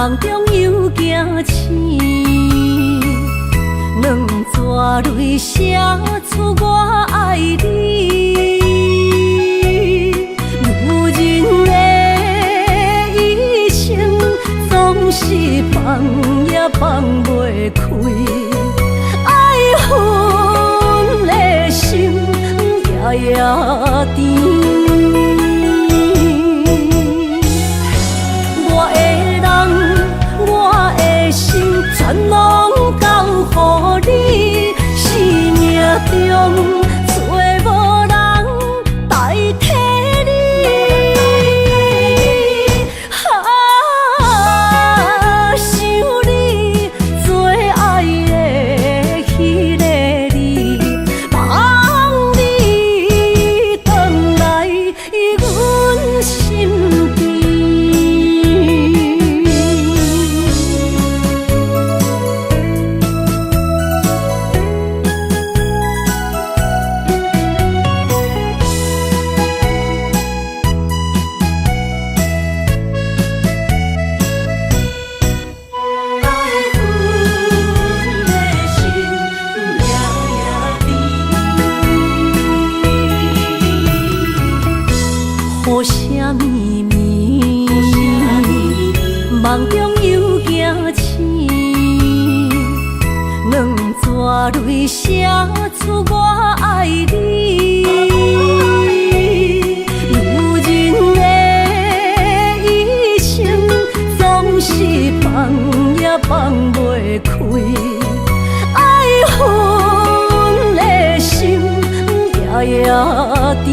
梦中又惊醒，两撮泪写出我爱你。女人的一生总是放也放袂开，爱恨的心夜夜甜。全拢交予你，生命中找无人代替你。想你做爱的迄个你，望你回来阮心边。雨声绵绵，梦中又惊醒，两撮泪写出我爱你。女人的一生总是放也放袂开，爱恨的心夜夜甜。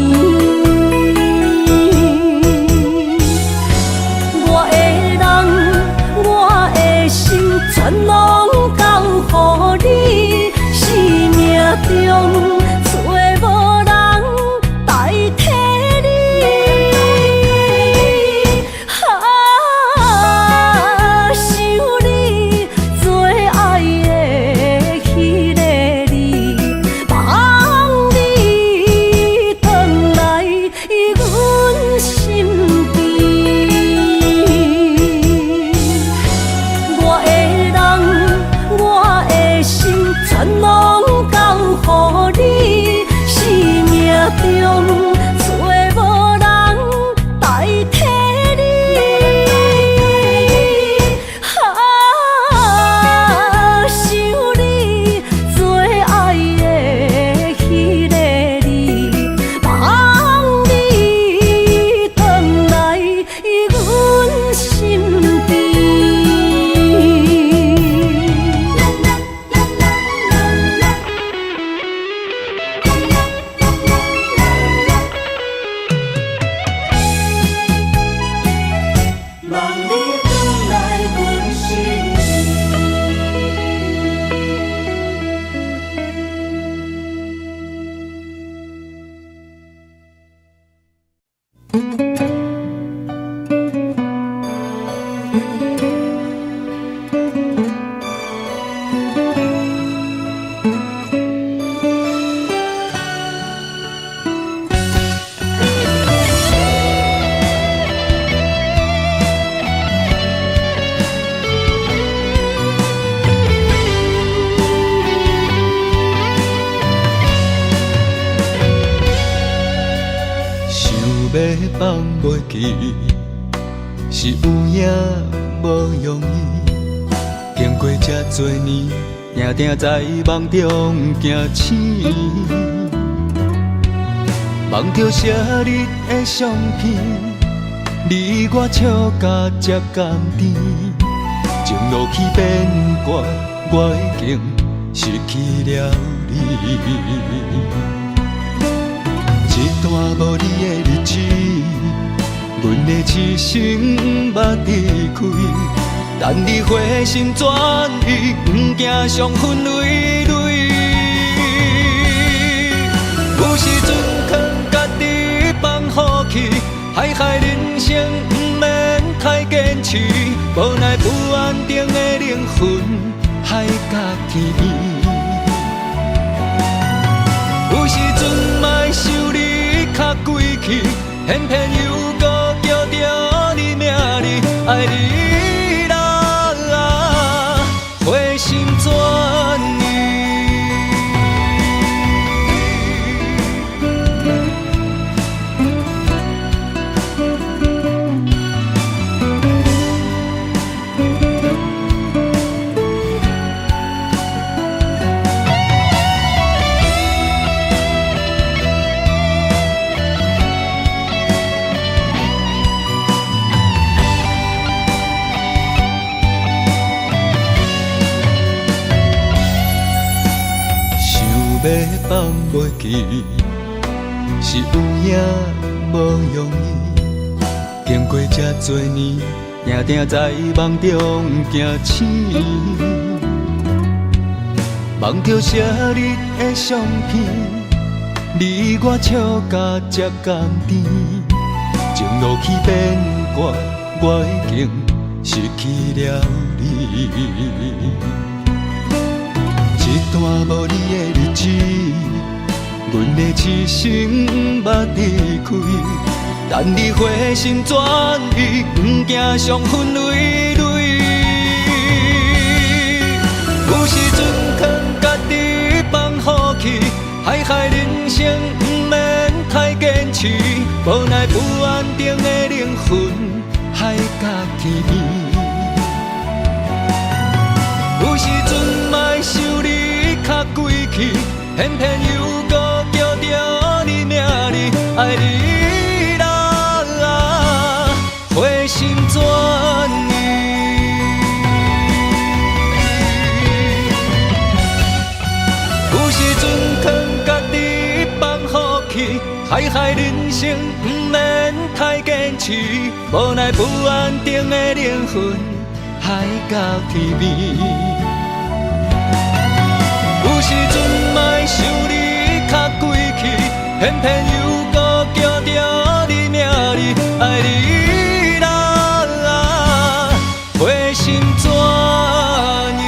全拢交予你，生命中找无人代替你。想你做爱的迄个你，望你回来阮心边。我的心全拢交予你，生命中找无人代替你。想你做爱的迄个你，望你回来阮心边。放袂记，是有影无容易。经过这多年，定定在梦中惊醒。梦着昔日的相片，你我笑甲这甘甜。情路去变卦，我已经失去了你。一段无你的日子，阮的一生捌离开。等你回心转意，不惊伤痕累累。有时阵劝家己放予去，海海人生不免太坚持。无奈不安定的灵魂，海角天边。有时阵莫想你较贵气，偏偏又搁叫着你名字，爱你人。放袂记，是有影无容易。经过这多年，定定在梦中行醒，梦着昔日的相片，你我笑甲这甘甜，情路去变卦，我已经失去了你。一段无你的日子，阮的一生捌离开。等你回心转意，不惊伤痕累累。有时阵劝家己放予去，海海人生不免太坚持。无奈不安定的灵魂，海角天边。有时阵莫想你较贵气，偏偏又搁叫着你名字，爱你啦，回心转意。有时阵劝家己放予去，海海人生不免太坚持，无奈不安定的灵魂，海角天边。有时阵莫想你较贵气，偏偏又搁叫着你名字，爱你啦，回心转意。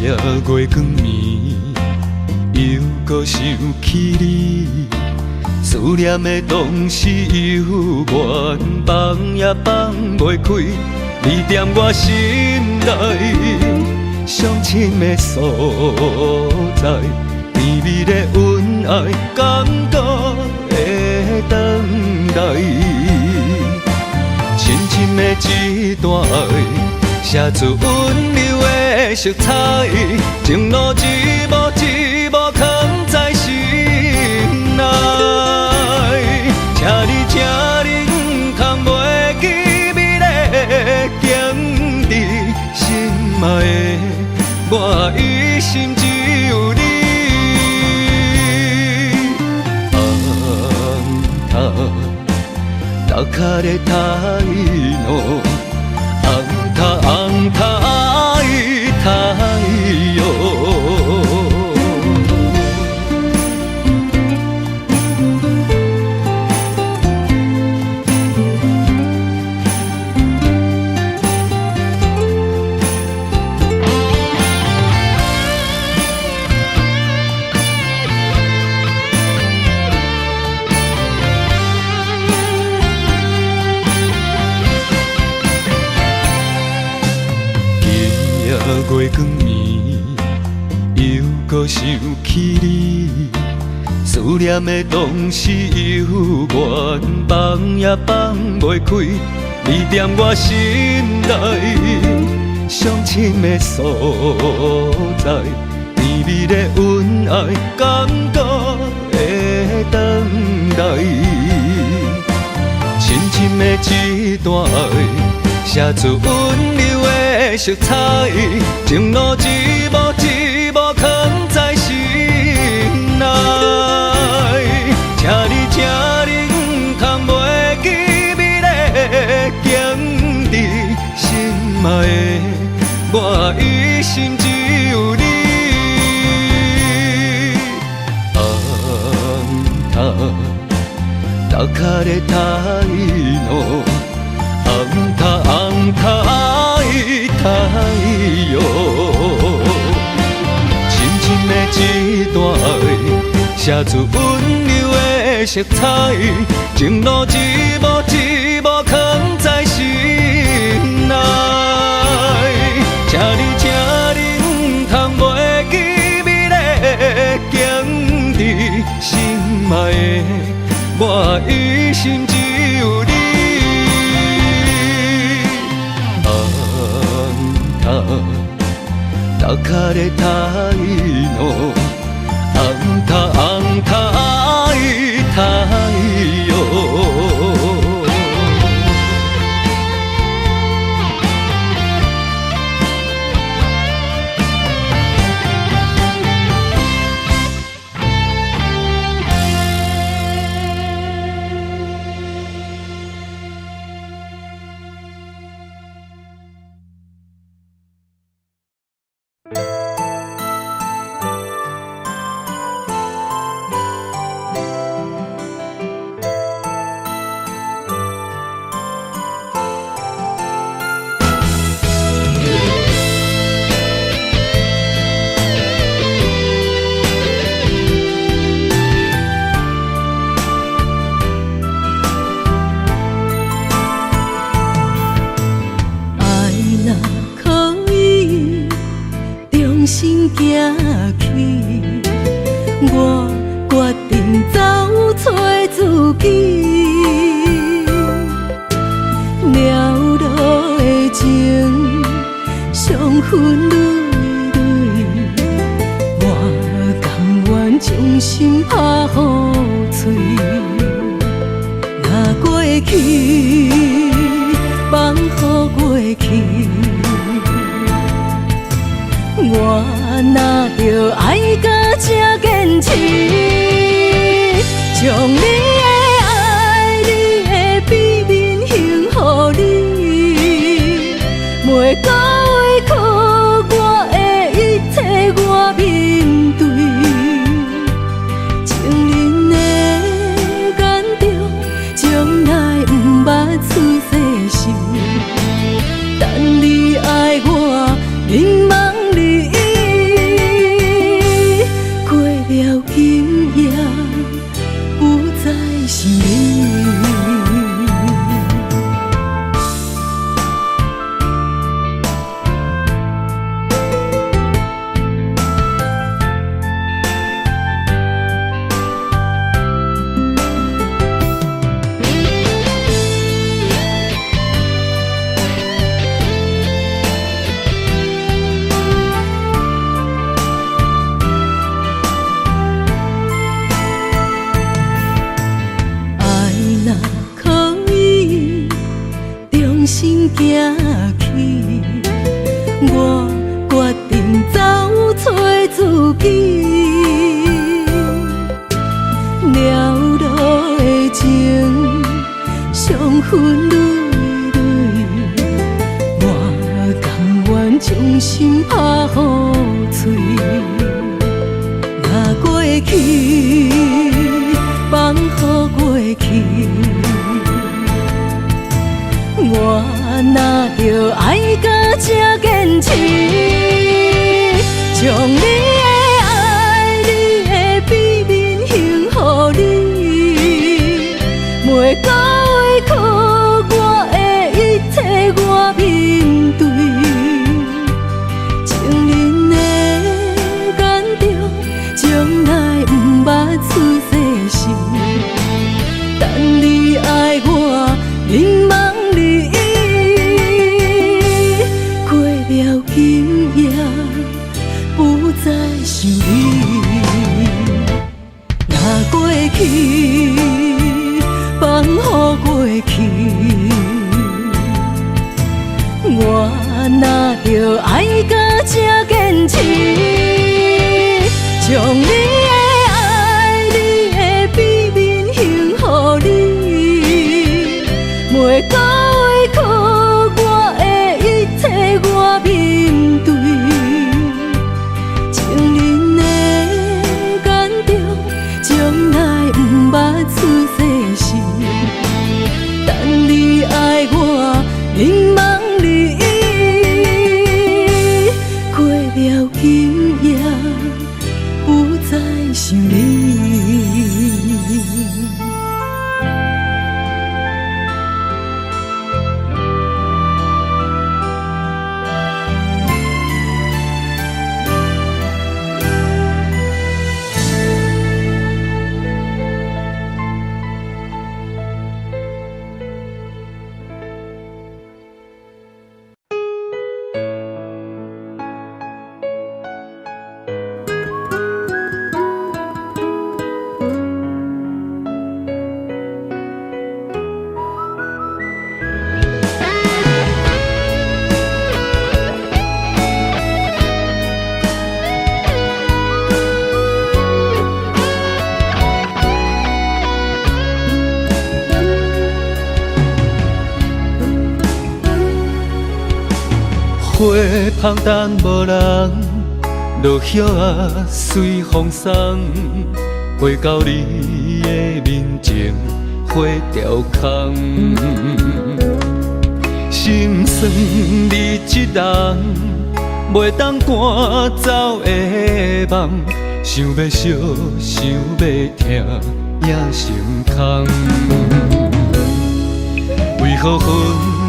月光暝，又搁想起你，思念的同时犹原放也放袂开。你踮我心内上深的所在，甜蜜的恩爱感觉的等待，深深的一段爱。写出温柔的色彩，情路一幕一幕藏在心内。请你藏袂记美丽的景致，心爱的我一心只有你。红塔，高脚的太浓。红太阳，月光暝，又搁想起你，思念的同时犹原放也放袂开。你踮我心内上深的所在，甜蜜的恩爱感觉的等待，深深的一段爱。写出温柔的色彩，情路一幕一幕藏在心内。请你藏袂记美丽的景致，心爱的我一心只有你。红塔，高脚的太浓。红太阳，深深的一段爱，写出温柔的色彩，情路一幕一幕藏在心内。请你，请你，唔通袂记美丽的景致，心爱的，我一心只有你。红塔的太浓，红塔爱太阳。想你。花香等无人，落叶啊随风送，花到你的面前，花凋空。心酸你一人，袂当赶走的梦，想要惜，想要听，也心空。为何分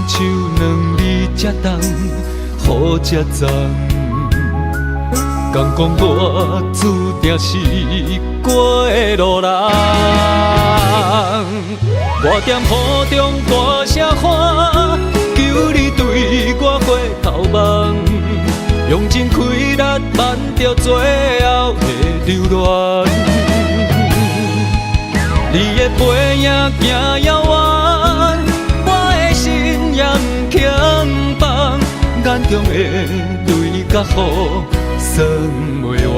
手两字才重，雨才重？敢讲我注定是过的路人？我踮雨中大声喊，求你对我回头望，用尽气力挽着最后的留恋。你的背影行遥远，我的心也不轻放，眼中的泪甲雨算袂完。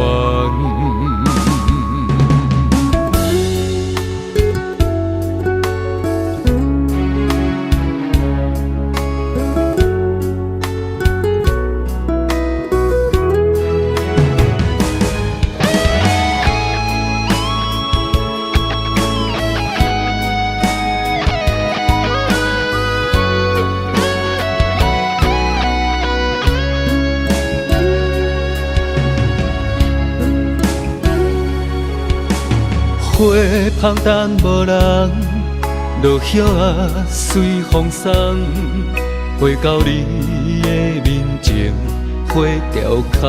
花香等无人，落叶啊随风送，花到你的面前，花凋空。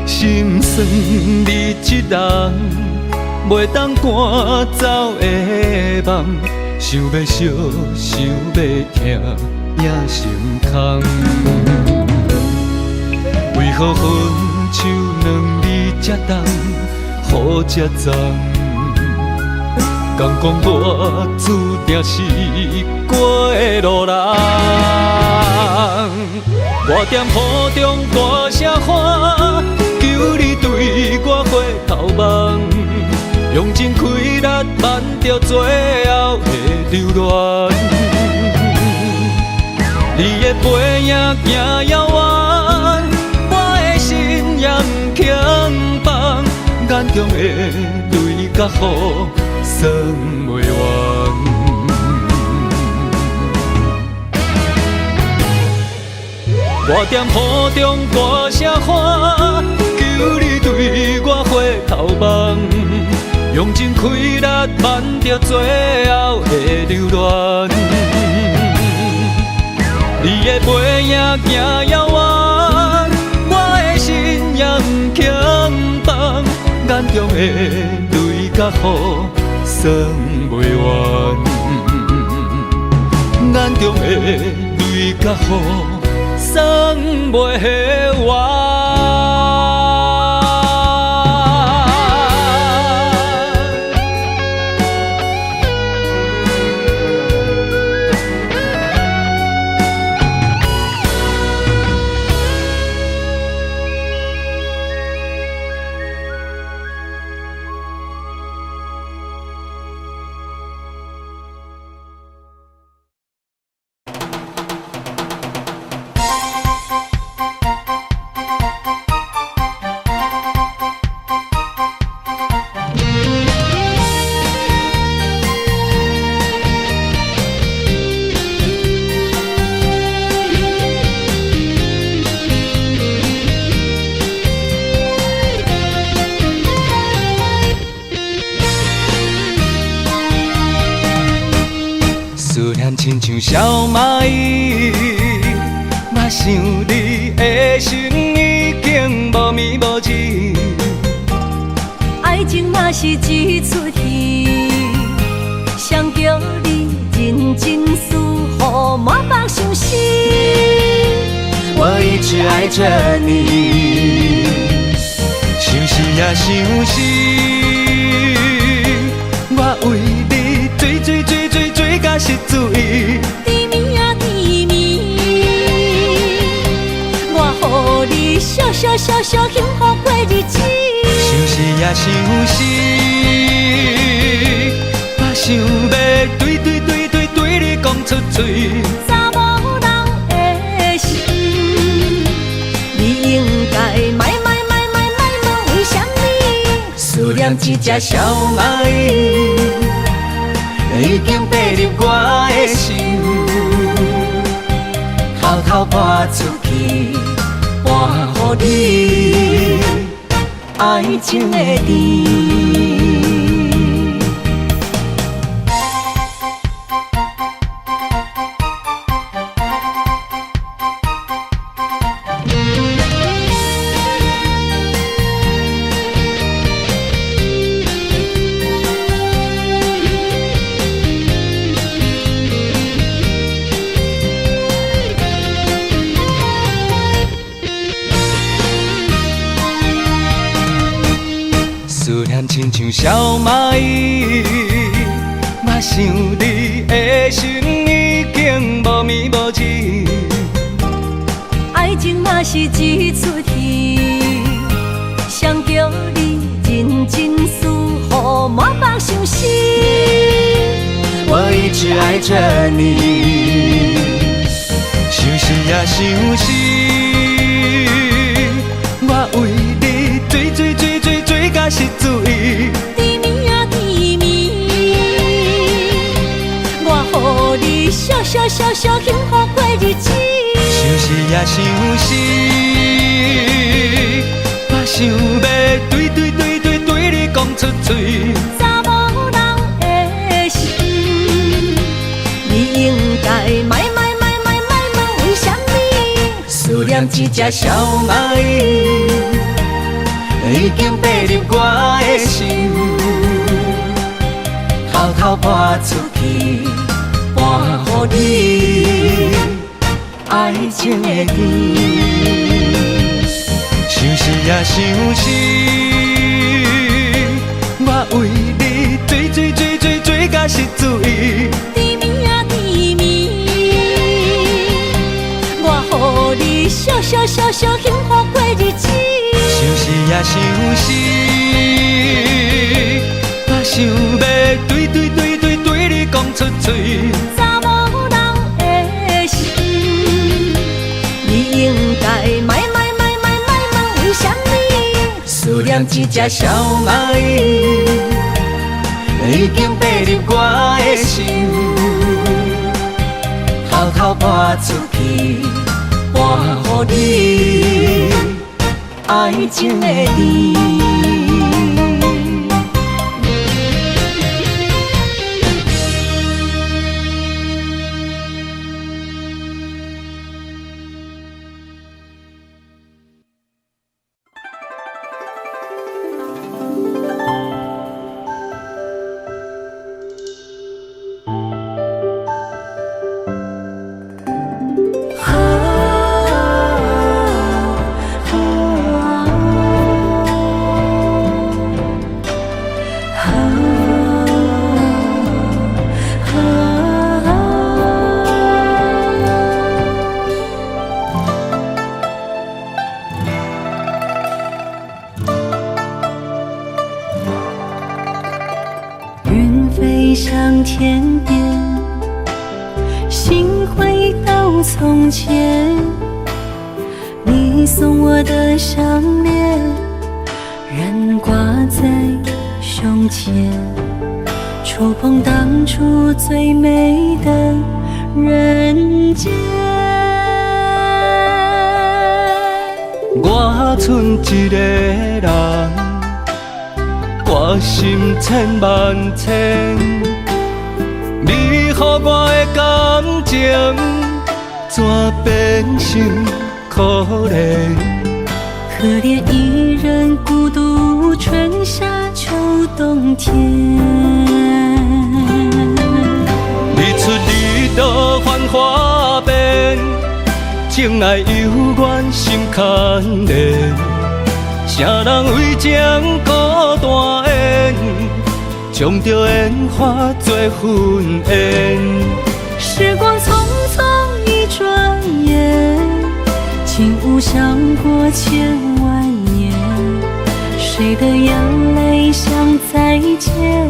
心酸你一人，袂当赶走的梦，想要惜，想要听，也心空。为何分手两字才重？雨才重，敢讲我注定是过的路人？我踮雨中大声喊，求你对我回头望，用尽气力挽着最后的留恋。你的背影行遥远，我的心也不轻放。眼中的泪甲雨算袂完。我踮雨中大声喊，求你对我回头望，用尽气力挽着最后的留恋。你的背影行遥远，我的心也不轻放。眼中的泪甲雨算袂完，眼中的泪甲雨算袂完。亲像小蚂蚁，我想你的心已经无眠无志。爱情若是一出戏，谁叫你认真思，予满腹伤心。我一直爱着你，想死也想死。我为你追甲失醉。甜蜜啊甜蜜，我予你笑幸福过日子。想死也想死，我想要对你讲出嘴。查某人的念一只小蚂蚁，已经爬入我的心，偷偷搬出去，搬予你爱情的甜。思念亲像小蚂蚁，我想你的心已经无眠无志。爱情若是一出戏，谁叫你认真思，予满腹相思。我一直爱着你，想死也想死，我为你追甲失醉。甜蜜啊甜蜜，我予你笑幸福过日子。想死也想死，我想要对你讲出嘴。查某人的心，你应该卖问为什么？思念一只小蚂蚁，已经爬入我的心，偷偷搬出去，搬予你爱情的甜。想死也想死，我为你追甲失醉。甜蜜啊甜蜜，我予你笑幸福过日子。想死也想死，我想要对你讲出嘴。查某人的心，你应该卖问为什么？思念一只小蚂蚁，已经爬入我的心，偷偷搬出去，搬予你爱情的甜。飞向天边，心回到从前。你送我的项链，仍挂在胸前，触碰当初最美的人间。我剩一个人，我心千万千，你予我的感情，怎变成可怜？可怜一人孤独，春夏秋冬天。日出日落繁华变，情爱犹原心牵连。啥人为情孤单缘，将着烟花做婚宴。时光匆匆一转眼，竟无想过千万年。谁的眼泪像再见，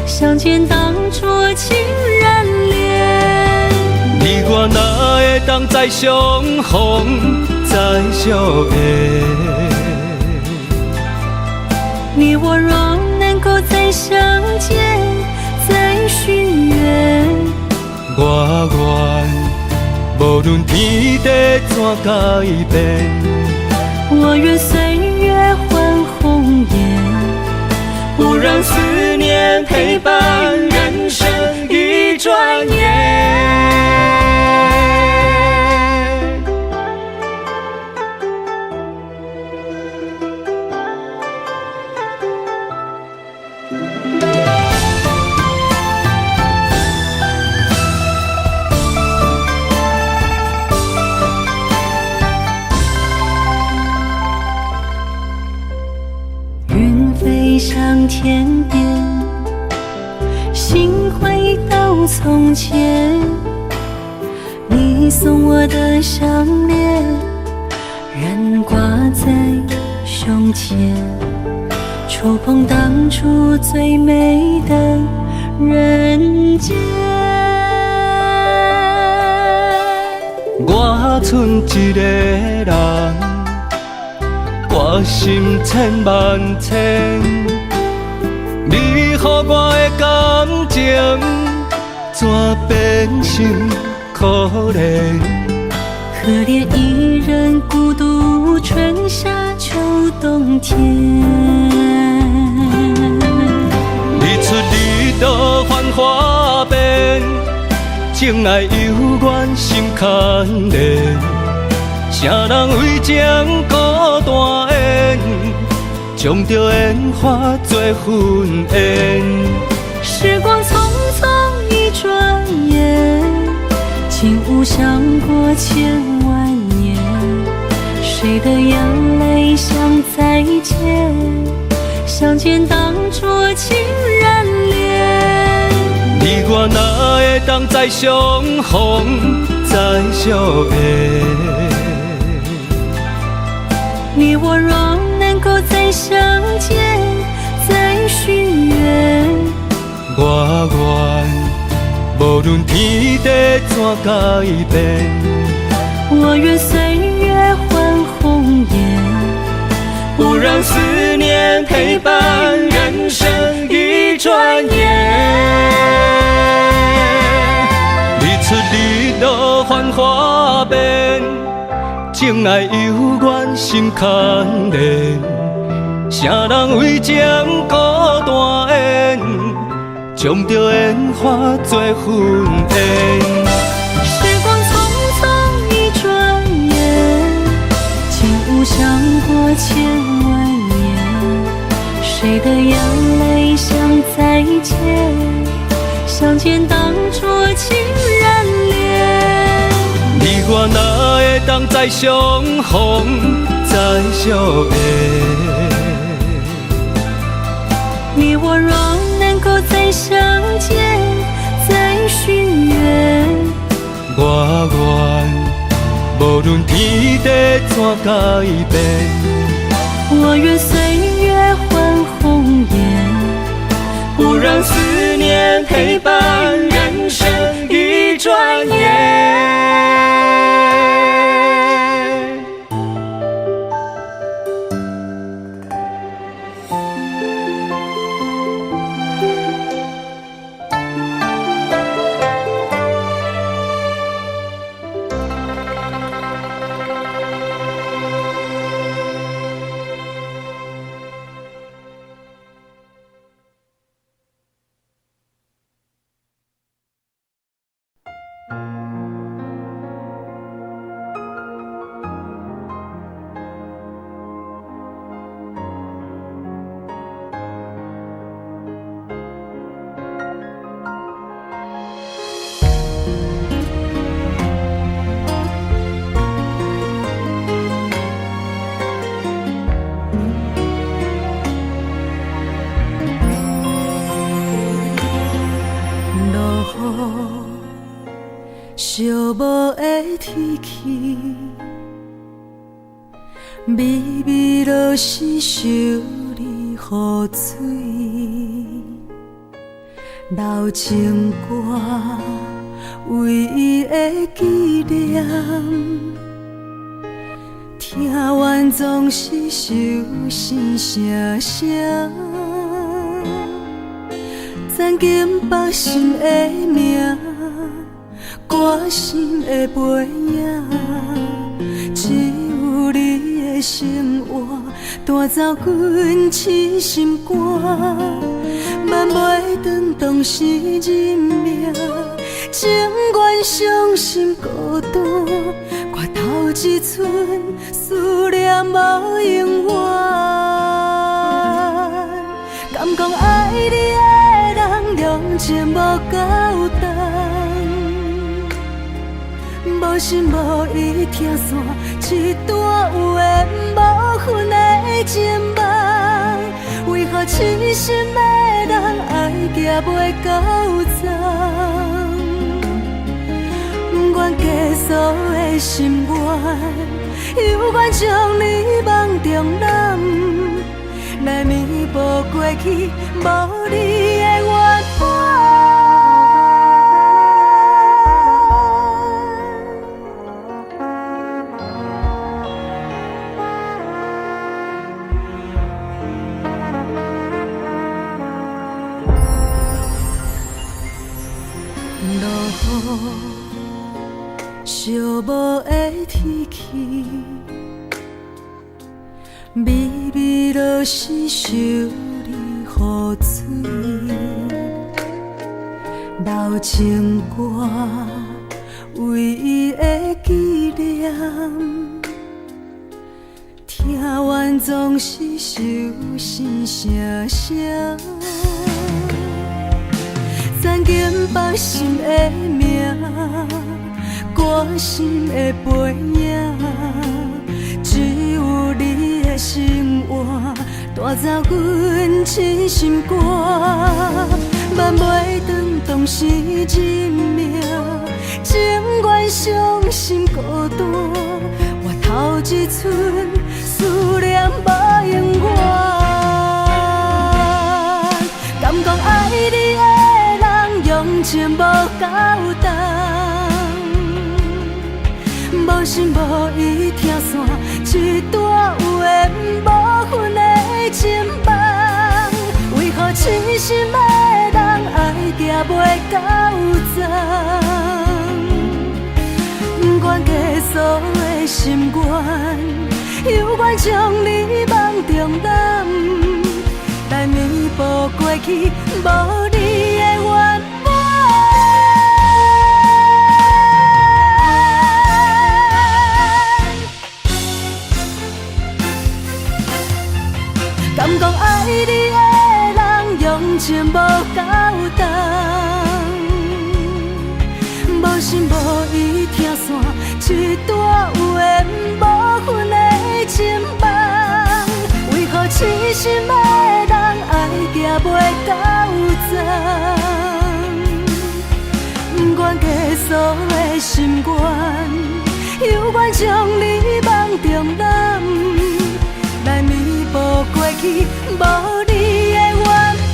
相见当作情人恋。你我哪会当再相逢再相会？你我若能够再相见，再许愿，我愿无论天地怎改变，我愿岁月换红颜，不让思念陪伴人生一转眼。飞向天边，心回到从前，你送我的项链仍挂在胸前，触碰当初最美的人间。我剩一个人，我心千万千，你予我的感情，怎变成可怜？可怜一人孤独，春夏秋冬天。日出日落繁华变，情爱犹原心牵连。啥人为情孤单缘，将着烟花做婚宴。时光匆匆一转眼，竟无想过千万年。谁的眼泪像再见，相见当作情人恋。你我哪会当再相逢，再相爱？你我若能够再相见，再许愿，我愿无论天地怎改变，我愿岁月换红颜，不让思念陪伴人生一转眼。日出日落繁华变，情爱犹原心牵连。啥人为情孤单缘，将着烟花做婚宴。时光匆匆一转眼，竟无想过千万年。谁的眼泪像再见，相见当作情人恋。你我哪会当再相逢，再相爱？你我若能够再相见，再许愿，我愿无论天地怎改变，我愿岁月换红颜，不让思念陪伴人生一转眼。寂寞的天气，微微落是想你雨水，留情歌唯一的纪念，天听完总是手心声声，曾经北心的名，歌心的背影，只有你的生活带走阮痴心肝，万袂当当时认命，情愿伤心孤单，看透一寸思念无永远。敢讲爱你的人用情无够重，无心无意听散一段有缘无分的情梦，为何痴心的人爱行袂到终？不愿结束的心愿，犹原将你梦中揽，来弥补过去无你的缘分。落雨寂寞的天气，微微落是想你雨水，留情歌唯一的纪念，听完总是手心声声。曾经北心的名，歌心的背影，只有你的生活带走阮痴心肝，万袂当当时认命，情愿伤心孤单，活透一寸思念无永远。敢讲爱你的用情无够重，无心无意听散一段有缘无分的情梦，为何痴心的人爱行袂到终？不愿结束的心愿，犹原将你梦中揽，来弥补过去无你的缘分。敢讲爱你的人用情无够重，无心无意听散一段有缘无分的情梦，为何痴心的人爱行袂到终？不愿结束的心愿，犹原将你梦中揽，来弥补过去无你的缘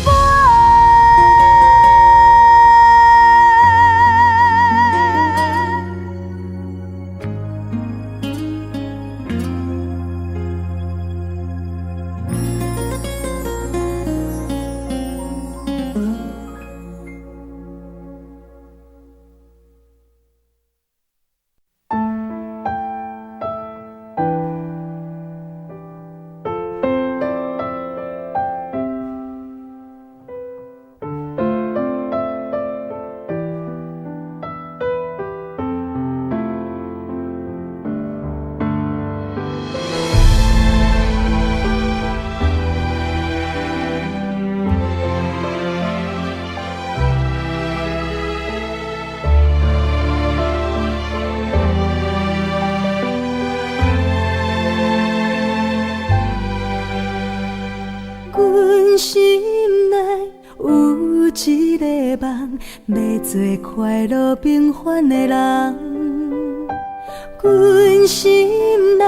分。要做快乐平凡的人，阮心内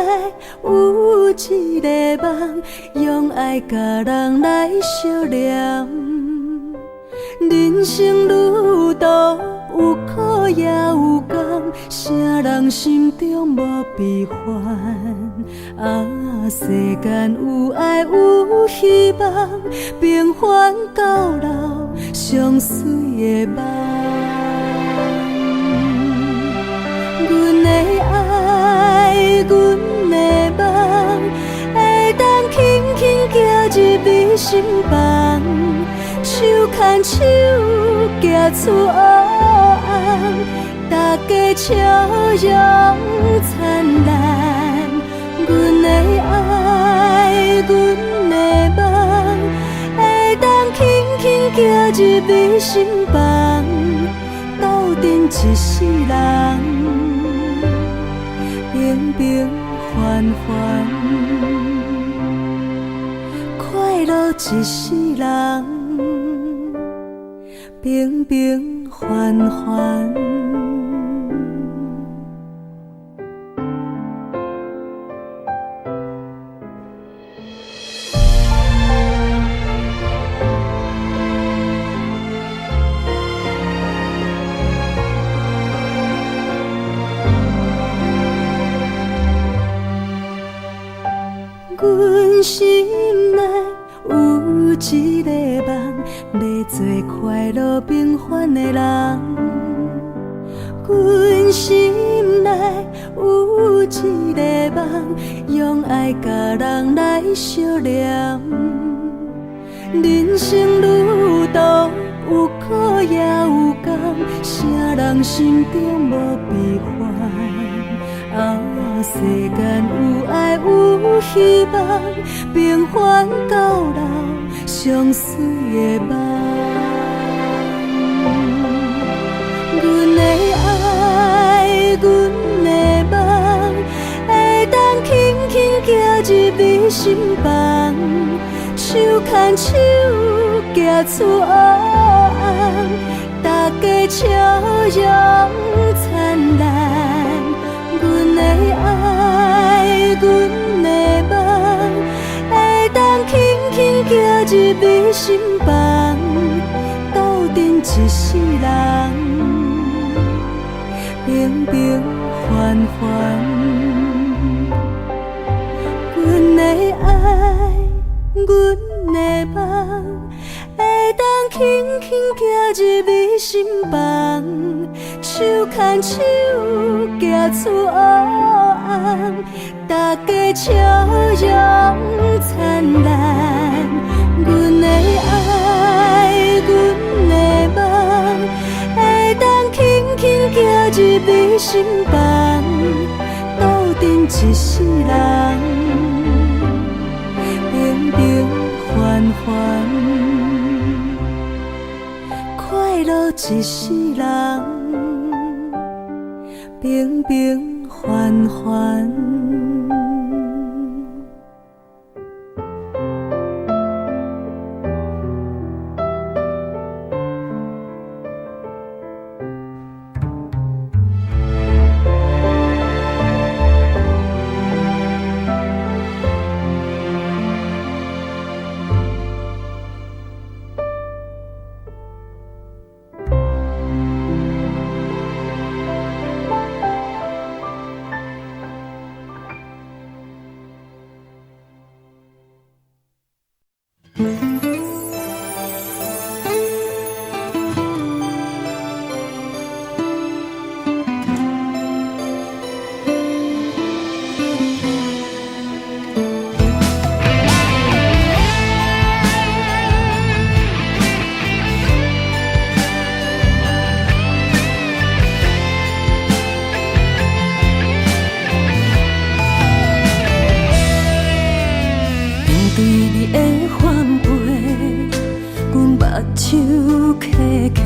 有一个梦，用爱甲人来相连。人生旅途有苦也有甘，啥人心中无悲欢？啊，世间有爱有希望，平凡到老，上水的梦。阮的爱，阮的梦，会当轻轻行入你心房，手牵手行出黑暗，大家笑容灿烂。阮的爱，阮的梦，会当轻轻行入你心房，斗阵一世人，平平凡凡，快乐一世人，平平凡凡。阮心内有一个梦，要做快乐平凡的人。阮心内有一个梦，用爱甲人来相连。人生路途有苦也有甘，啥人心中无悲欢？啊，世间有爱有希望，平凡到老，上水的梦。阮的爱，阮的梦，会当轻轻行入你心房，手牵手行出黑暗，大家笑容灿烂。阮的爱，阮的梦，会当轻轻行入你心房，斗阵一世人，平平凡凡。阮的爱，阮的梦，会当轻轻行入你心房，手牵手行出黑暗，大家笑容灿烂。阮的爱，阮的梦，会当轻轻行入你心房，斗阵一世人，平平凡凡，快乐一世人，平平凡凡。手牵牵，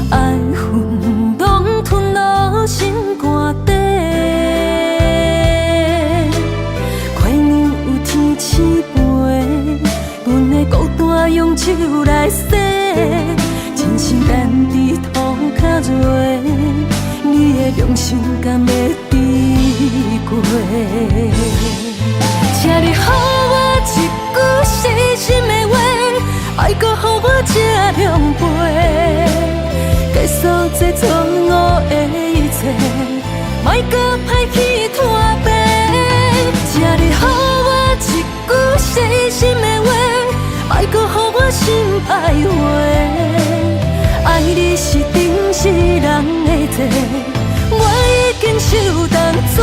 爱恨拢吞落心肝底。快乐有天赐陪，阮的孤单用手来洗，真心等伫涂骹热，你的良心敢会抵过？请你予我一句细心的话。爱搁予我这凉杯，结束这错误的切，莫搁歹去拖白。请你予我一句细心的话，莫搁予我心歹话。爱你是顶世人的罪，我已经受当作。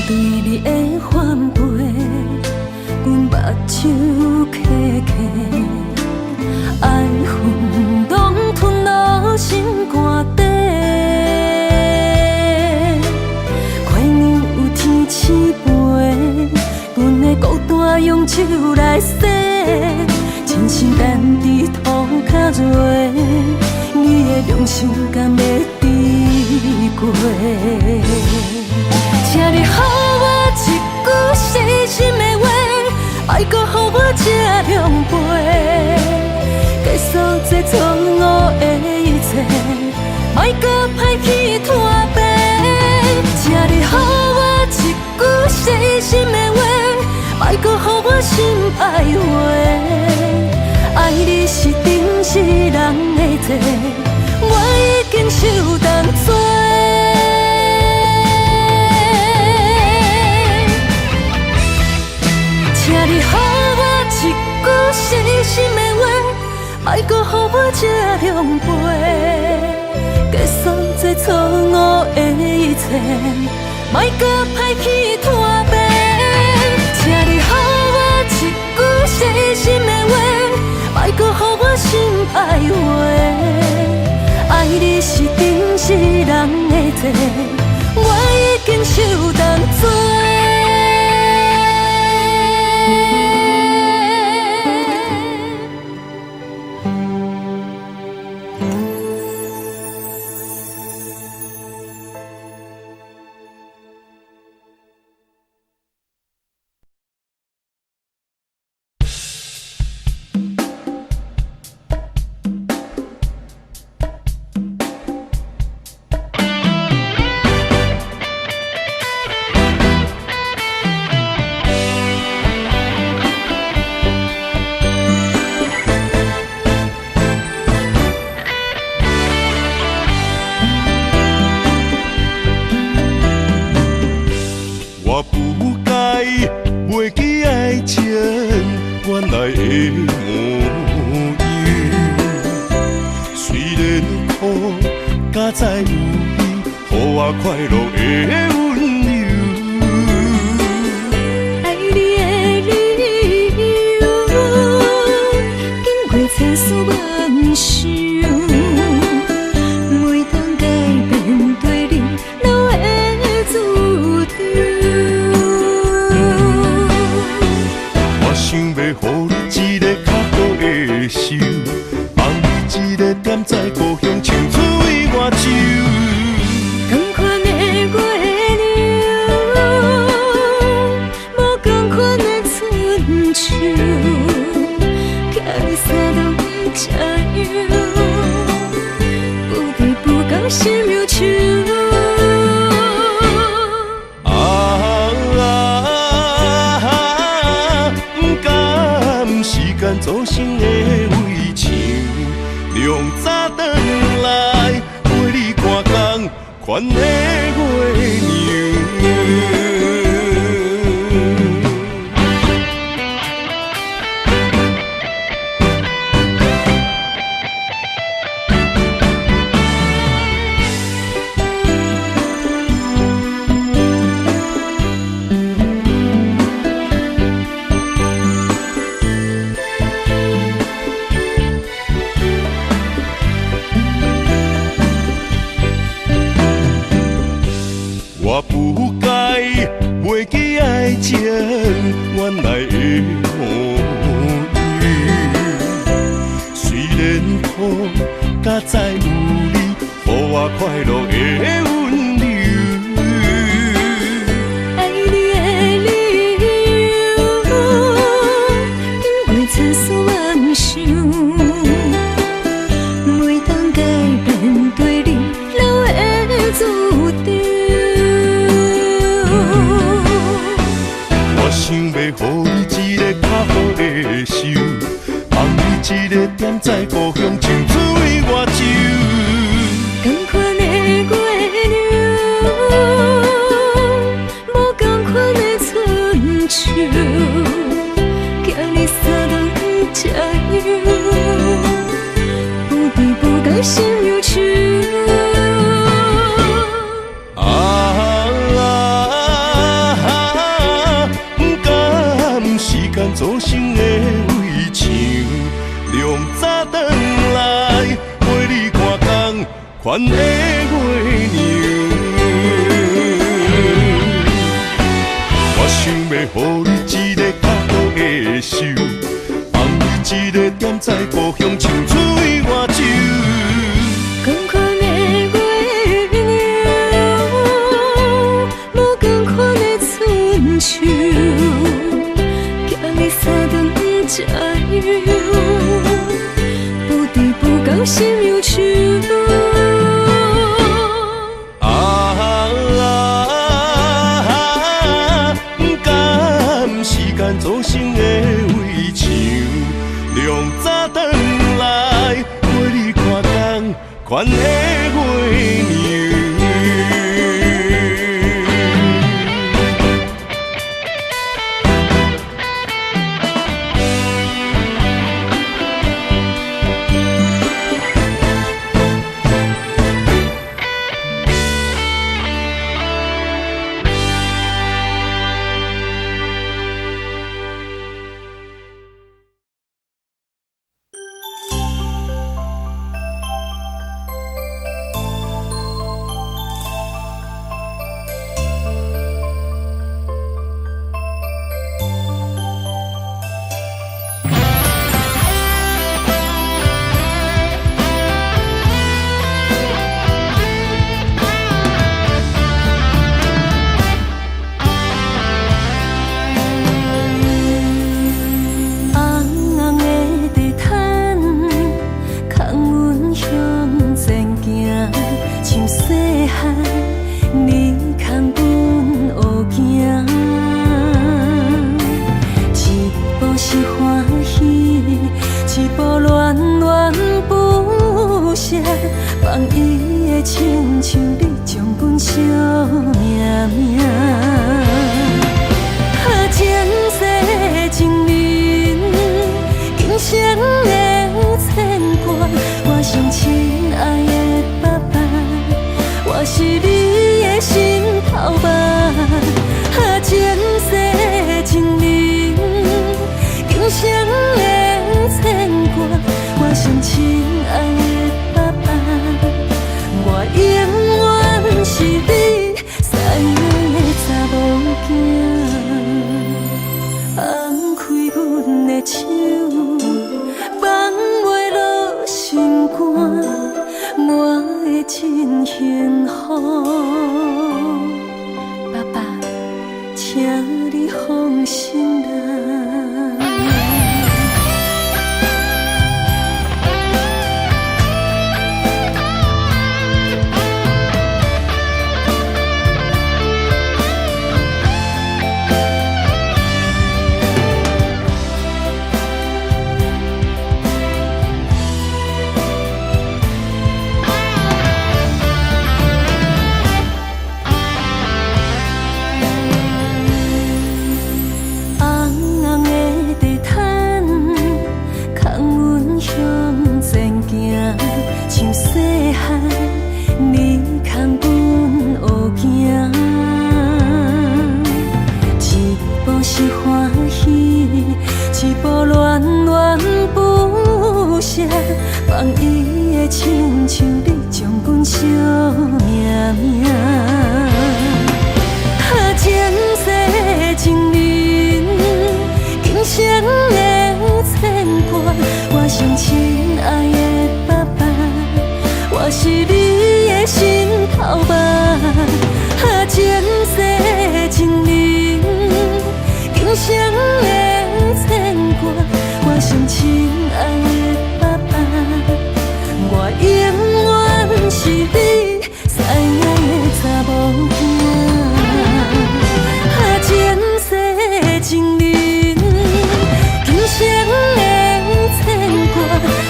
对你的反背，阮目睭起起，爱恨拢吞落心肝底。快娘有天赐陪，阮的孤单用手来洗，真心等伫土脚热，你的良心敢会抵过？请你予我一句细心的话，莫搁予我这狼狽。结束这错误的一切，莫搁歹去拖白。请你予我一句细心的话，莫搁予我心歹话。爱你是顶世人的罪，我已经受当作。请你予我一句细心的话，莫搁予我这狼狽。结束这错误的一切，莫搁歹去拖白。请你予我一句细心的话，莫搁予我心歹话。爱你是顶世人的罪，我已经受当作。在有你，予我快乐的温柔。爱你的理由，经过千丝万绪，每当改变对你都会注定。我想要予你一个较好的手，放你一个点在故乡唱出。同款的月亮，无同款的春秋，寄你三度的车油，不离不讲心忧愁。不甘时间造成的围墙，量早转来。款的月娘，我不该袂记爱情原来的模样。虽然苦，甲在有你，予我快乐的温柔。爱你的理由，因为千丝万绪，每当改变对你留的注定。我想要予你一个较好的手，放你一个点在故乡青水外洲。同款的月亮，无同款的春秋，惊你三顿吃药，不对不讲心忧愁。做成的围墙，亮早转来陪你看工款的月娘。我想要予你一个较好的手，放你一个点在故乡青水外洲。同款的月亮，无同款的春秋。三顿吃药，不对不讲心忧愁。不甘时间造成的围墙，亮早转来陪你看工款的月娘。放伊的亲像你将阮惜命命，前世情人，今生的牵挂。我上亲爱的爸爸，我是你的心头肉。前世情人，今生的牵挂。我上亲爱的爸爸，我永远是你西洋的查某囝，放开阮的手，放袂落心肝，我会真幸福。爸爸，请你放心啦。像细汉你牵阮学行，一步是欢喜，一步恋恋不舍，放伊的亲像你将阮惜命命。前世情人，今生的牵挂。我上亲爱的爸爸，我是你的头目，前世情人，今生的牵挂，我上亲爱的爸爸，我永远是你最爱的查某囝。前世情人，今生的牵挂，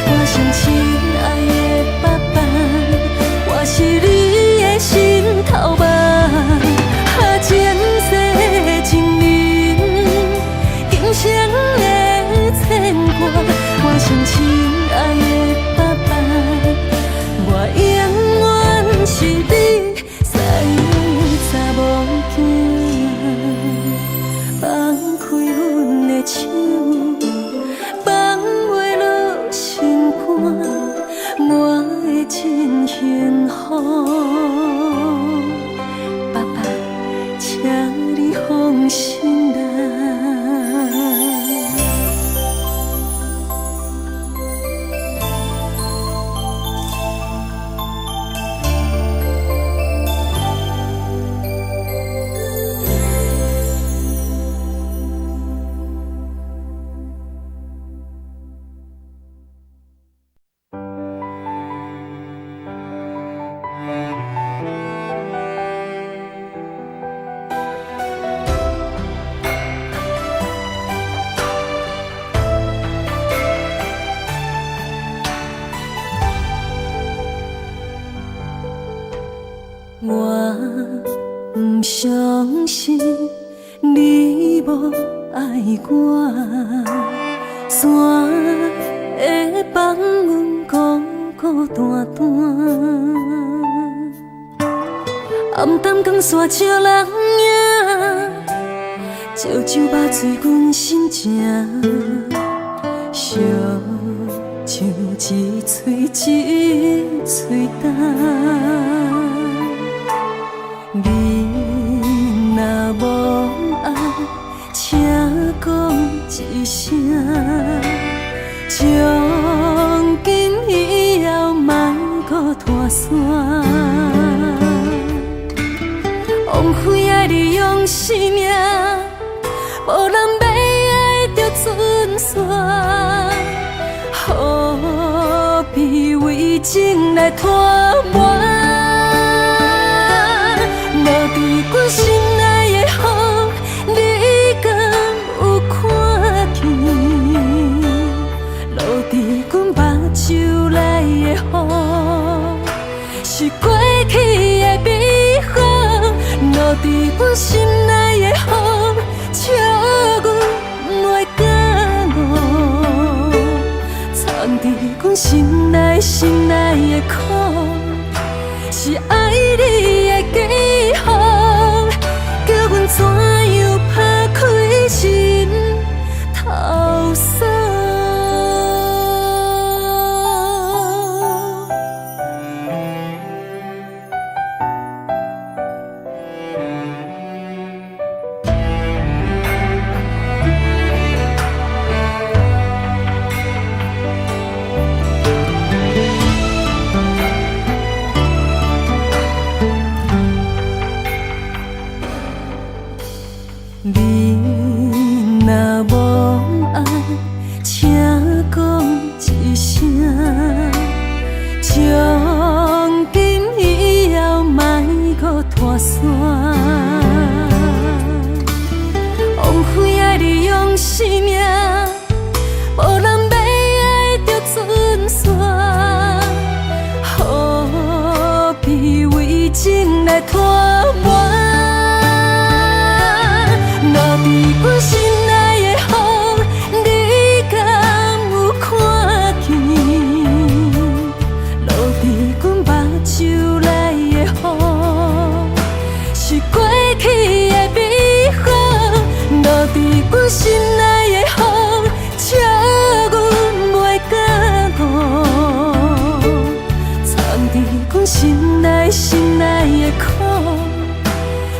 我上亲爱的爸爸，我是你的心头目。前世情人，今生的牵挂，我上亲爱的爸爸，我永远是你最爱的查某囝。放开阮的手，放袂落心肝，我会真幸福。爸爸，请你放心啦。我不相信你无爱我，怎会放阮孤孤单单？暗淡光线照人影，照酒肉醉阮心情，烧酒一嘴一嘴干。你若无爱，请讲一声，从今以后莫搁拖线。枉费爱你用生命，无人要爱着准线，何必为情来拖磨？阮心内的风，你敢有看见？落伫阮目睭内的雨，是过去的美好。落伫阮心内的风，笑阮袂感冒。藏伫阮心内的苦，是爱你的记号。怎样拍开心头锁？你若无爱，请讲一声，从今以后莫搁拖线。枉费爱你用生命，无人要爱着准线，何必为情来拖磨？阮心内的风，你敢有看见？落伫阮目睭内的雨，是过去的美好。落伫阮心内的风，笑阮袂感冒。藏伫阮心内的苦，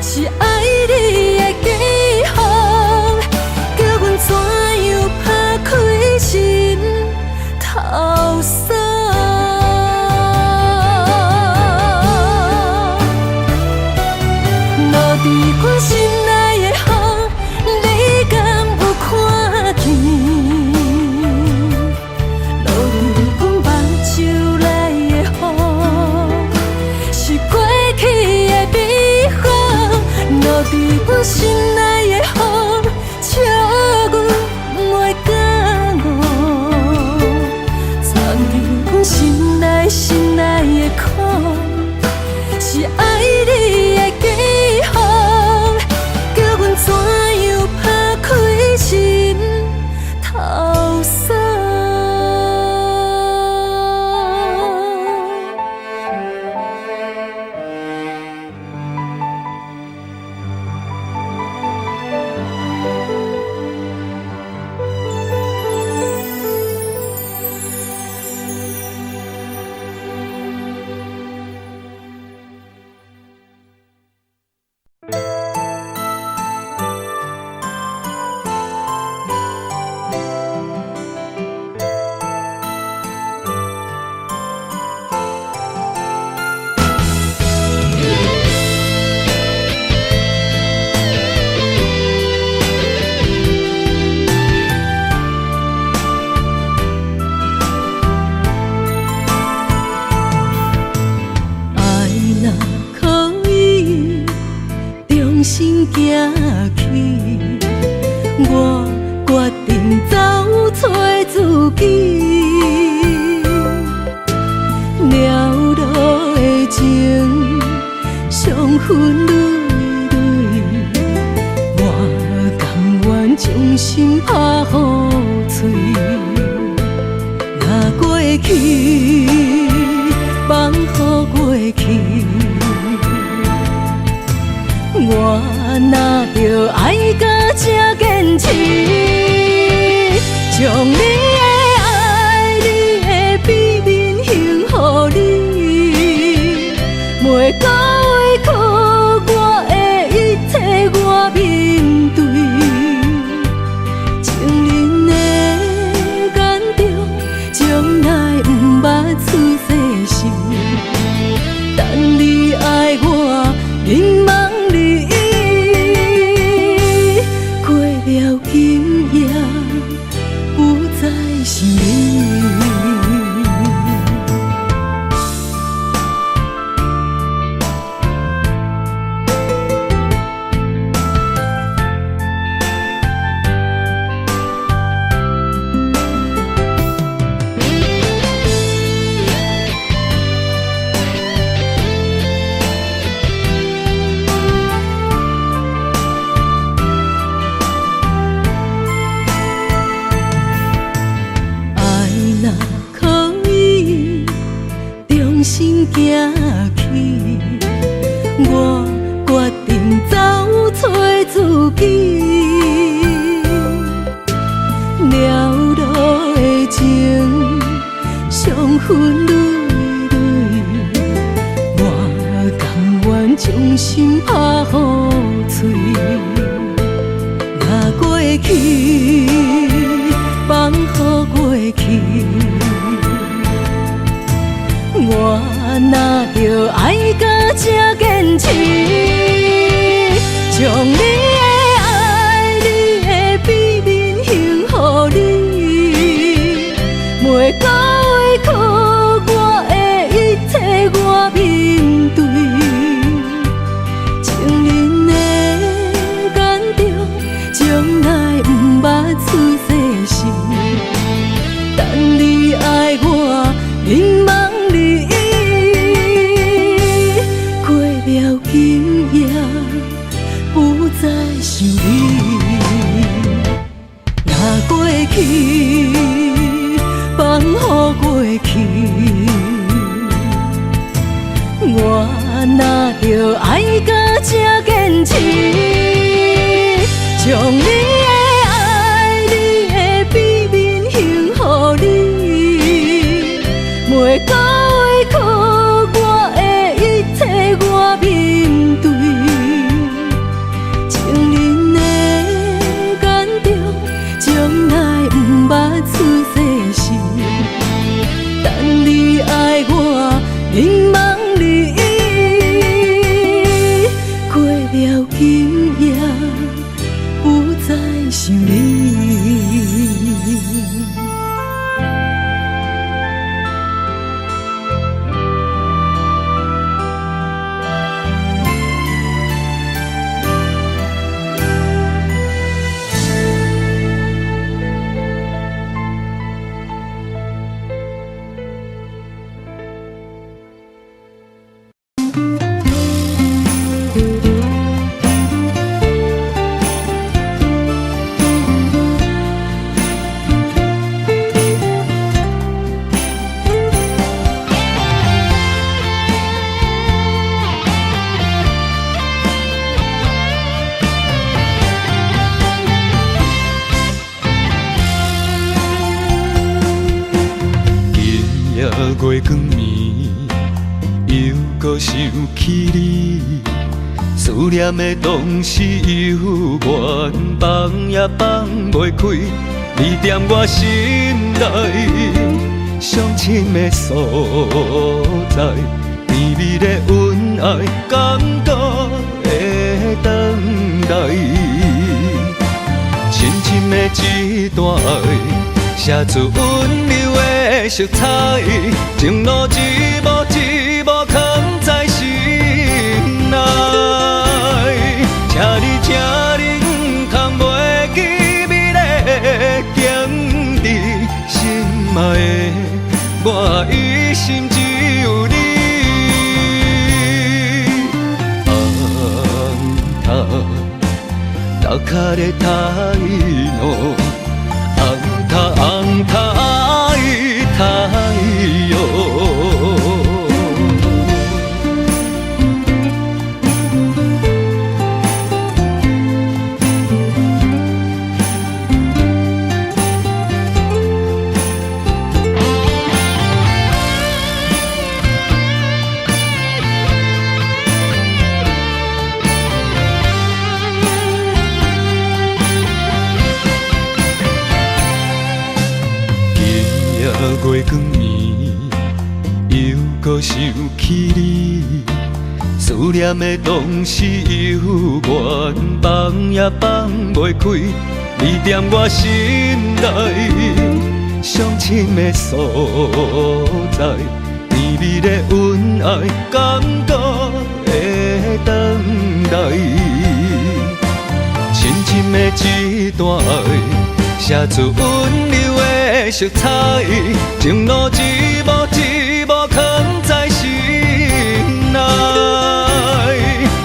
是爱你的记号。怎样拍开心头锁？伤痕累累，我甘愿将心拍予碎。若过去，放乎过去，我若着爱到这坚持，将你的爱、你的秘密献予你，袂到委屈我的一切，我面对。情人的眼中，从来不捌出世事，等你爱我，凝望你。过了今夜，不再是你。心行去，我决定走找自己。了路的情，伤痕累累，我甘愿将心拍予碎。若过去，放乎过去。我若着爱到这坚持，将你的爱、你的秘密献予你，袂到委屈我的一切，我面对。情人的眼中，从来不捌出世事，等你爱我，凝望。今夜不再想你，若过去，放乎过去。我若着爱到这坚持，将你的爱、你的秘密献予你，袂到委屈我的一切，我面对。情人的眼中，从来不捌出世事，等你爱我，凝望你。过了今夜，不再想你。月光暝，又搁想起你，思念的同时犹原放也放袂开，你踮我心内伤深的所在，甜蜜的恩爱，感觉的等待，深深的一段爱。写出温柔的色彩，情路一幕一幕藏在心内。请你通袂记美丽的景致，心爱的我一心只有你。头壳咧太浓，红太哟。月光暝，又搁想起你，思念的同时犹原放也放袂开，你踮我心内上深的所在，甜蜜的恩爱感觉会回来，深深的一段爱。写出温柔的色彩，情路一幕一幕藏在心内。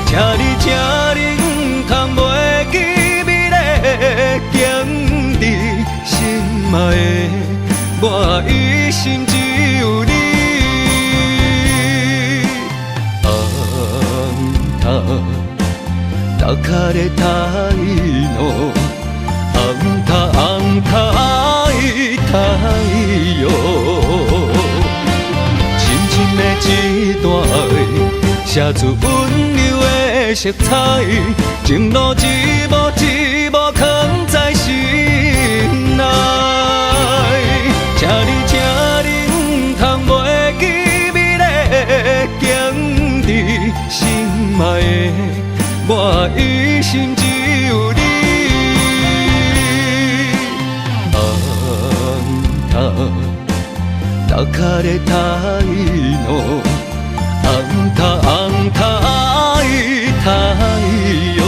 请你不通袂记美丽的景致，心爱的我一心只有你。头壳咧太浓。红太哟，深深的一段爱，写出温柔的色彩，情路一幕一幕藏在心内。请你不通袂记美丽的景致，心爱的我一心只有你。头壳咧太浓，红太哟。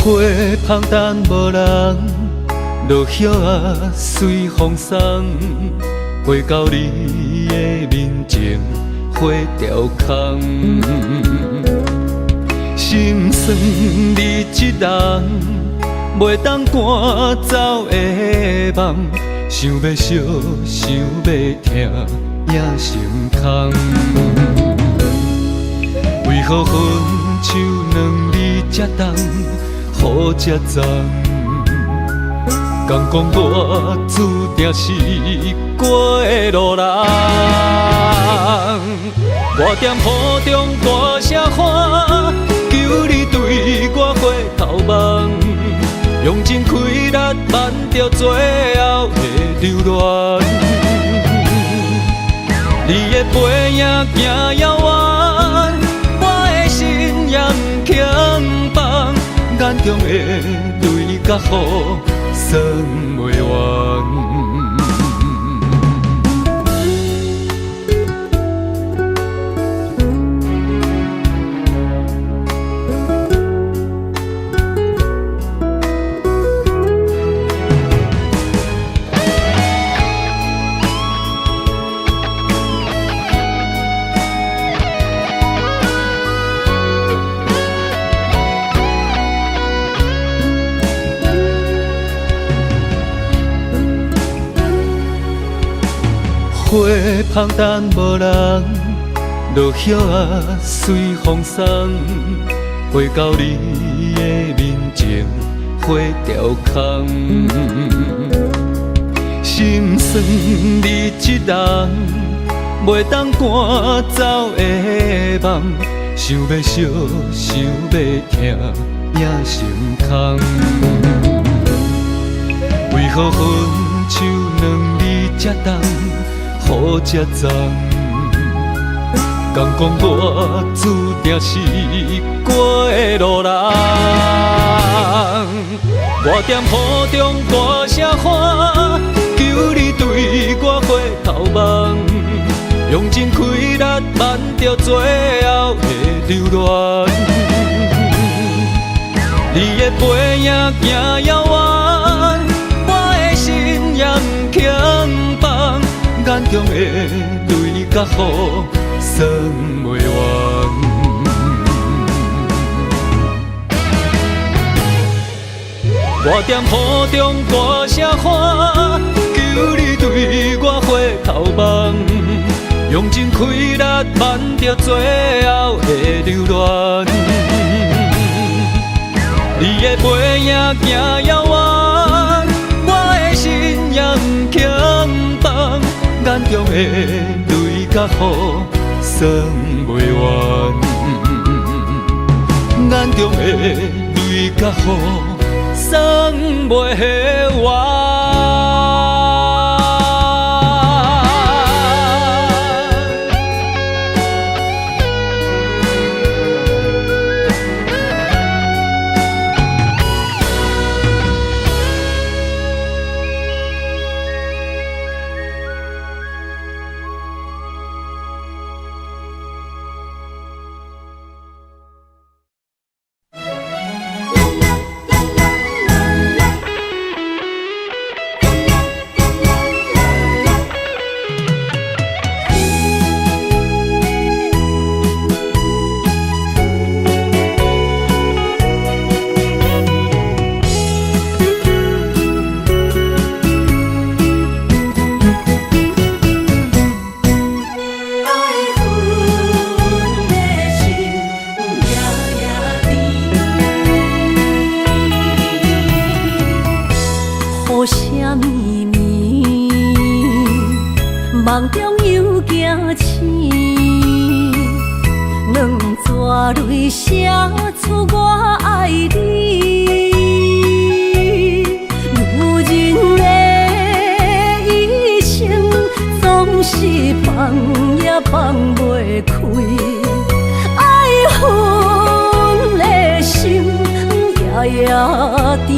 花香淡无人，落叶啊随风送，飞到你的面前，花凋空。心酸你一人，袂当赶走的梦，想要惜，想要听，也心空。为何分手两字才重？好才脏，敢讲我注定是过的路人。我踮雨中大声喊，求你对我回头望，用尽开力挽着最后的留恋。你的背影行遥远，我的心也不轻放。眼中的泪甲雨算袂完。花香淡无人，落叶啊随风送，飞到你的面前，花凋空。心酸你一人，袂当赶走的梦，想要惜，想要听，也心空。为何分手两字才重，雨才重？敢讲我注定是过路人？我踮雨中大声喊，求你对我回头望，用尽气力挽着最后的留恋。你的背影行遥远，我的心也不轻放，眼中的泪甲雨算袂完。我踮雨中大声喊，求你对我回头望，用尽气力挽着最后的留恋。你的背影行遥远，我的心也不轻放，眼中的泪甲雨算袂完，眼中的泪甲雨算袂完。梦中又惊醒，两纸泪写出我爱你。如今的一生，总是放也放袂开，爱恨的心夜夜甜。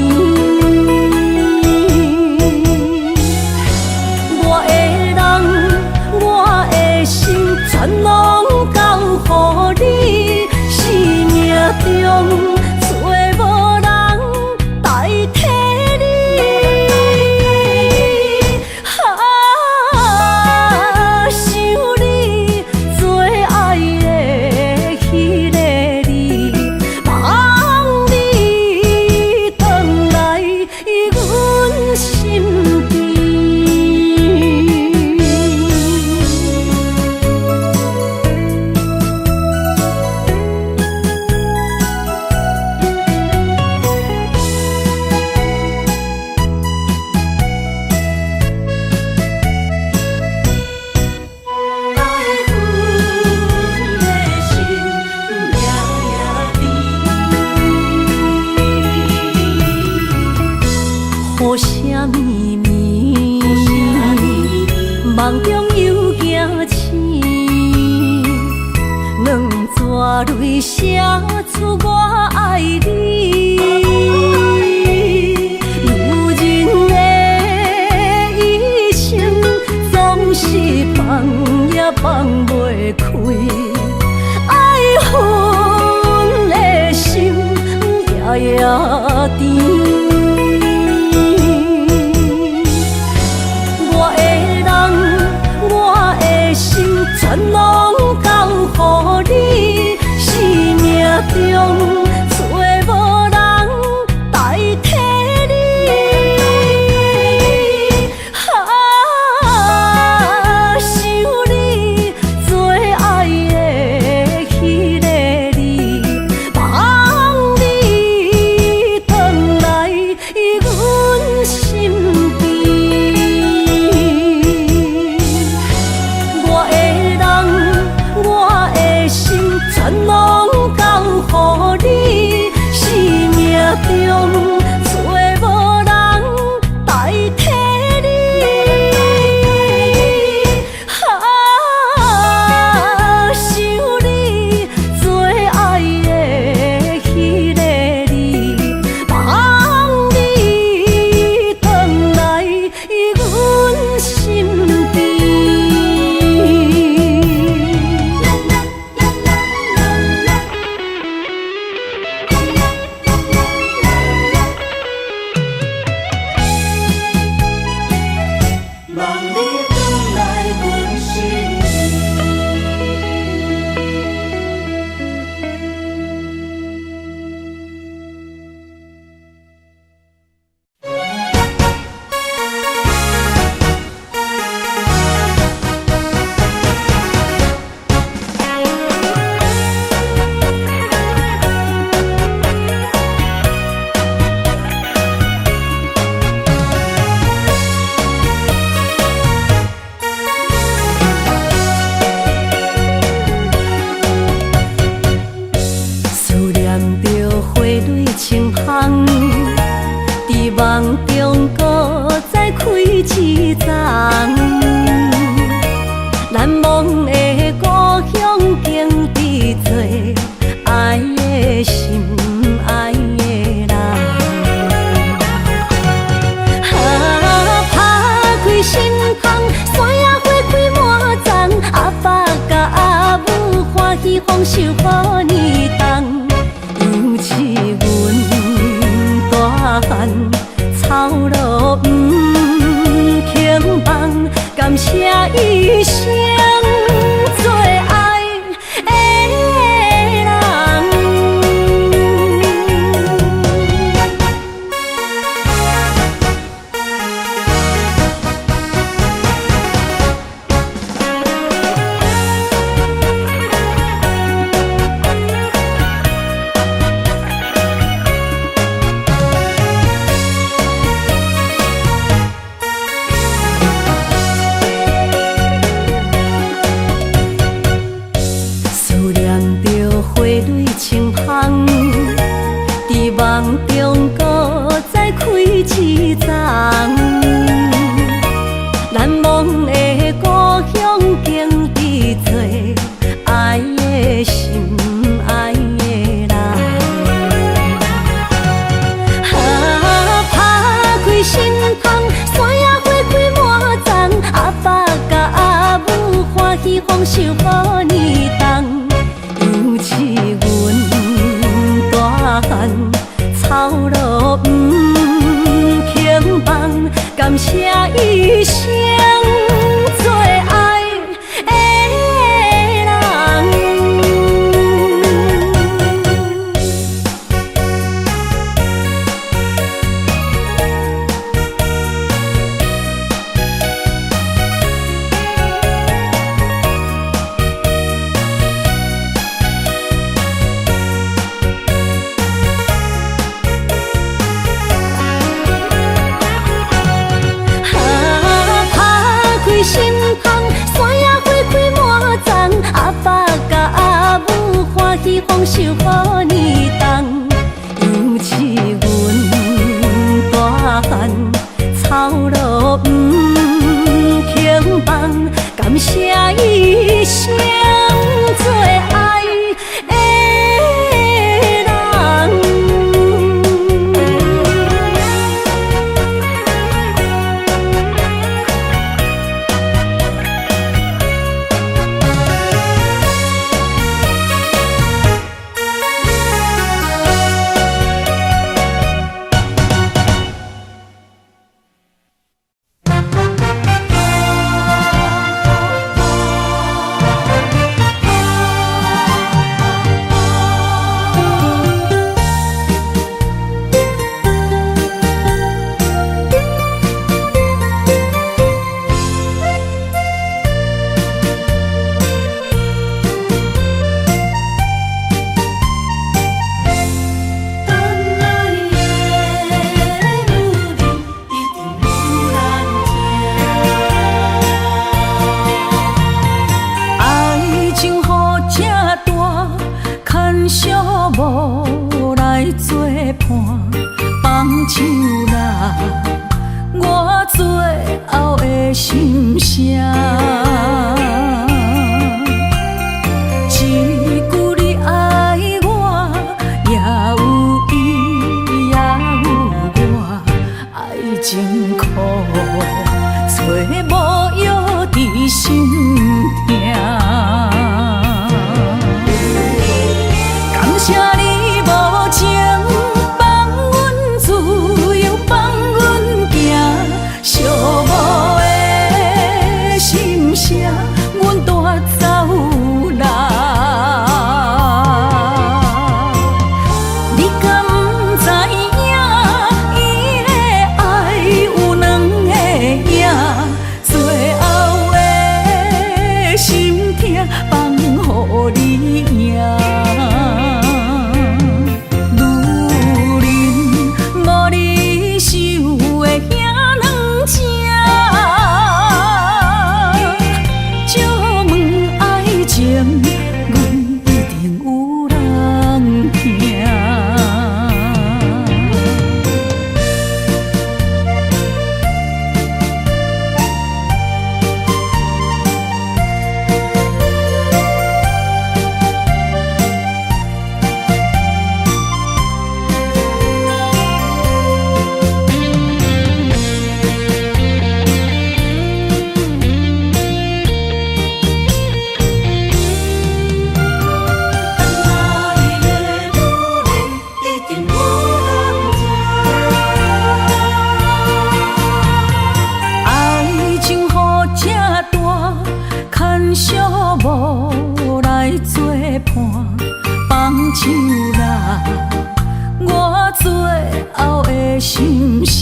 全拢交予你，生命中找无人代替你。想你最爱的迄个你，望你回来阮心边。雨声绵绵，梦中又惊醒，两纸泪写出我爱你。如今的一生，总是放也放袂开，爱恨的心夜夜甜。全拢交予你，生命中找无人代替你。想你最爱的迄个你，望你回来阮心边。我的伫梦中搁再开一丛，难忘的故乡经伫做爱的心爱的人。打开心窗，山野花开满丛，阿爸甲阿母欢喜丰收好年冬，尤是阮大汉草路不轻放，感谢一生做爱的人。清芳，伫梦中搁再开一丛，难忘的故乡经伫做爱的心爱的人。打开心窗，山野花开满丛，阿爸甲阿母欢喜丰收好年冬，尤是阮草路不轻放，感谢一生做爱的人。心窗，山野花开满丛，阿爸甲阿母欢喜丰收好年冬，尤是阮大汉草路不轻放，感谢一生做爱的人。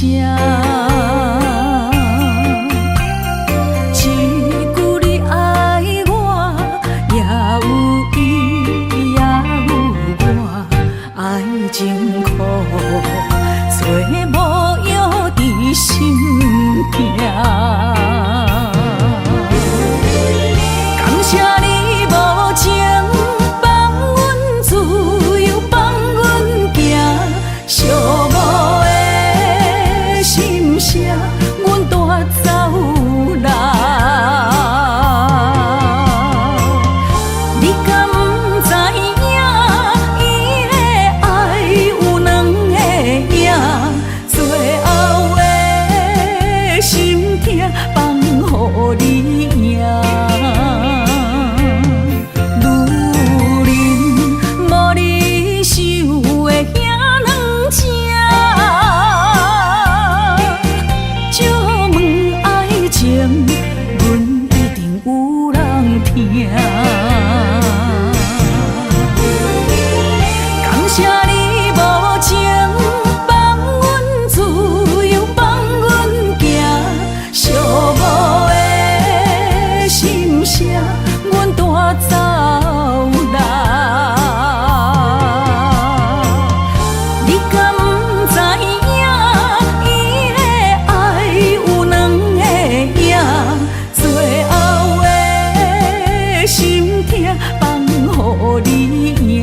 一句你爱我，也有伊，也有我，爱情苦，做无药伫心痛。感谢你无情，放阮自由，放阮行，寂寞的心声，阮带走啦。你敢不知影，伊的爱有两个影，最后的心痛放予你赢。感谢你无情，放阮自由，放阮行，寂寞的心声，阮带走啦。你敢不知影，伊的爱有两个影，最后的心痛放予你赢。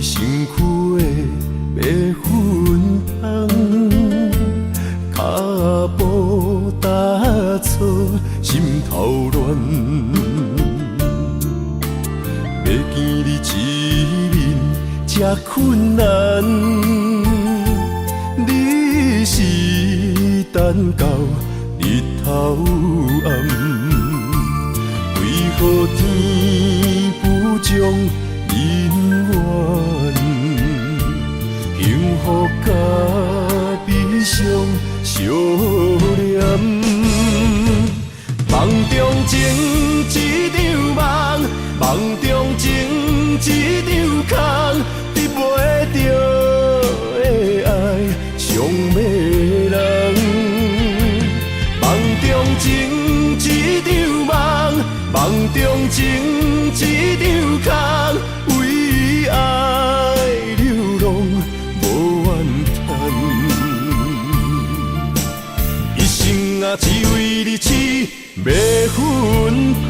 身躯的白粉香，脚步踏错，心头乱。要见你一面这困难，你是等到日头暗，为何天不将人怨，幸福甲悲伤相连。梦中情一场梦，梦中情一场空，得袂着的爱上迷人。梦中情一场梦，梦中情一场空，为爱流浪无怨叹，一生啊只为你痴白粉香。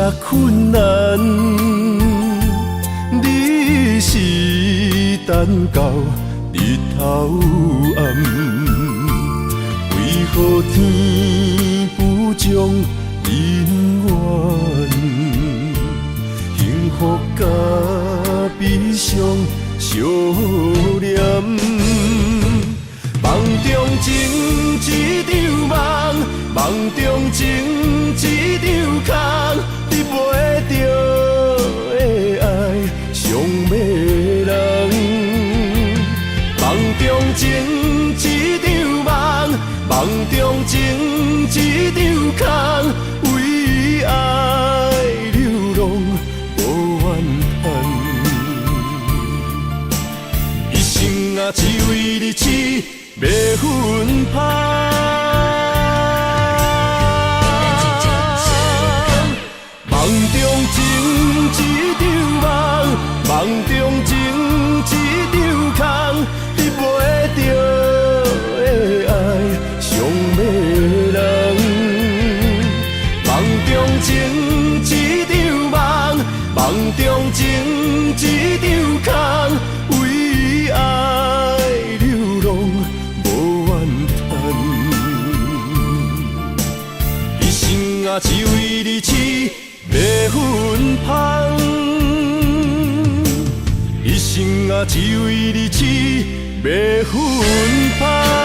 这困难，你是等到日头暗，为何天不将人怨？幸福甲悲伤相连，梦中情一场梦，梦中情一场空，你袂着的爱上迷人。梦中情一场梦，梦中情一场空，为爱流浪无怨叹。一生啊，只为你痴迷魂芳。梦中情一场梦，梦中情一场空，你袂着的爱上迷人。梦中情一场梦，梦中情一场空，为爱流浪无怨叹。一生啊，只为你痴迷魂芳，一生啊，只为你痴迷魂芳。